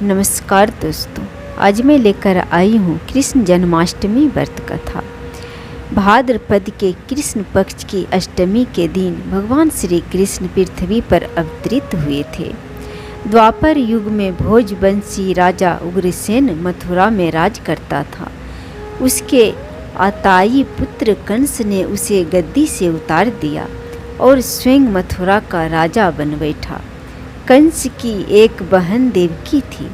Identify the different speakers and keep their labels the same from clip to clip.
Speaker 1: नमस्कार दोस्तों, आज मैं लेकर आई हूँ कृष्ण जन्माष्टमी व्रत कथा। भाद्रपद के कृष्ण पक्ष की अष्टमी के दिन भगवान श्री कृष्ण पृथ्वी पर अवतरित हुए थे। द्वापर युग में भोजवंशी राजा उग्रसेन मथुरा में राज करता था। उसके आताई पुत्र कंस ने उसे गद्दी से उतार दिया और स्वयं मथुरा का राजा बन बैठा। कंस की एक बहन देवकी थी,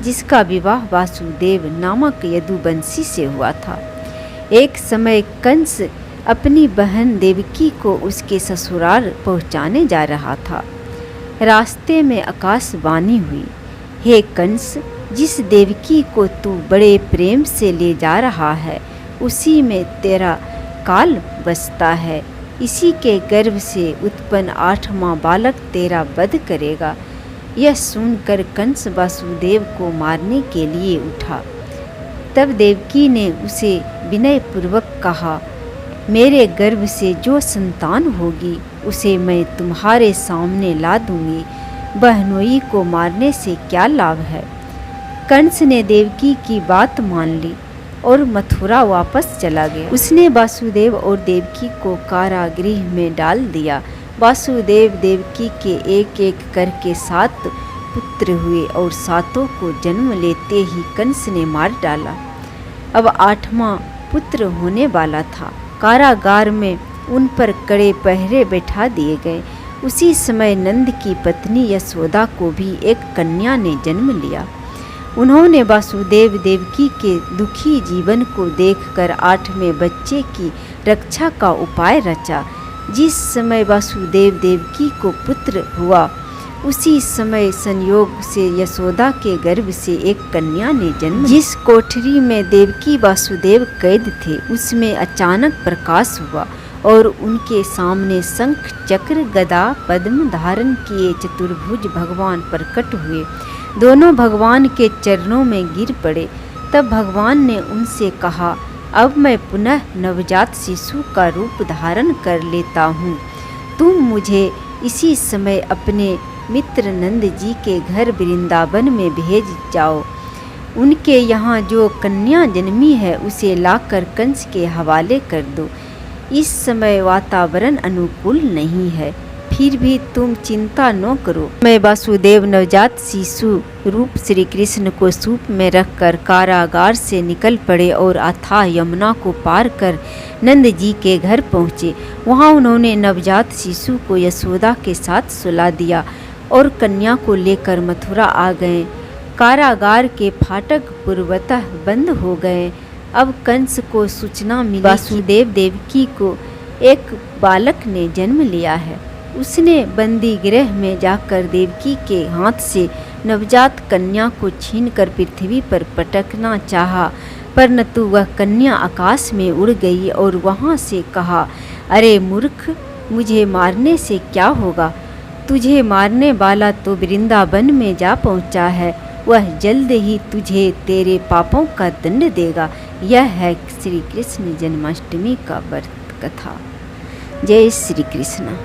Speaker 1: जिसका विवाह वासुदेव नामक यदुवंशी से हुआ था। एक समय कंस अपनी बहन देवकी को उसके ससुराल पहुंचाने जा रहा था। रास्ते में आकाशवाणी हुई, हे कंस, जिस देवकी को तू बड़े प्रेम से ले जा रहा है, उसी में तेरा काल बसता है। इसी के गर्भ से उत्पन्न 8वां बालक तेरा वध करेगा। यह सुनकर कंस वासुदेव को मारने के लिए उठा। तब देवकी ने उसे विनयपूर्वक कहा, मेरे गर्भ से जो संतान होगी उसे मैं तुम्हारे सामने ला दूंगी। बहनोई को मारने से क्या लाभ है। कंस ने देवकी की बात मान ली और मथुरा वापस चला गया। उसने वासुदेव और देवकी को कारागृह में डाल दिया। वासुदेव देवकी के एक एक करके 7 पुत्र हुए और 7 को जन्म लेते ही कंस ने मार डाला। अब 8वां पुत्र होने वाला था। कारागार में उन पर कड़े पहरे बैठा दिए गए। उसी समय नंद की पत्नी यशोदा को भी एक कन्या ने जन्म लिया। उन्होंने वासुदेव देवकी के दुखी जीवन को देखकर 8वें बच्चे की रक्षा का उपाय रचा। जिस समय वासुदेव देवकी को पुत्र हुआ, उसी समय संयोग से यशोदा के गर्भ से एक कन्या ने जन्म। जिस कोठरी में देवकी वासुदेव कैद थे, उसमें अचानक प्रकाश हुआ और उनके सामने शंख चक्र गदा पद्म धारण किए चतुर्भुज भगवान प्रकट हुए। दोनों भगवान के चरणों में गिर पड़े। तब भगवान ने उनसे कहा, अब मैं पुनः नवजात शिशु का रूप धारण कर लेता हूँ। तुम मुझे इसी समय अपने मित्र नंद जी के घर वृंदावन में भेज जाओ। उनके यहाँ जो कन्या जन्मी है उसे लाकर कंस के हवाले कर दो। इस समय वातावरण अनुकूल नहीं है, फिर भी तुम चिंता न करो। मैं वासुदेव नवजात शिशु रूप श्री कृष्ण को सूप में रखकर कारागार से निकल पड़े और अथाह यमुना को पार कर नंद जी के घर पहुँचे। वहाँ उन्होंने नवजात शिशु को यशोदा के साथ सुला दिया और कन्या को लेकर मथुरा आ गए। कारागार के फाटक पूर्वतः बंद हो गए। अब कंस को सूचना मिली, वासुदेव देवकी को एक बालक ने जन्म लिया है। उसने बंदी गृह में जाकर देवकी के हाथ से नवजात कन्या को छीनकर पृथ्वी पर पटकना चाहा, परंतु वह कन्या आकाश में उड़ गई और वहां से कहा, अरे मूर्ख, मुझे मारने से क्या होगा। तुझे मारने वाला तो वृंदावन में जा पहुंचा है। वह जल्द ही तुझे तेरे पापों का दंड देगा। यह है श्री कृष्ण जन्माष्टमी का व्रत कथा। जय श्री कृष्ण।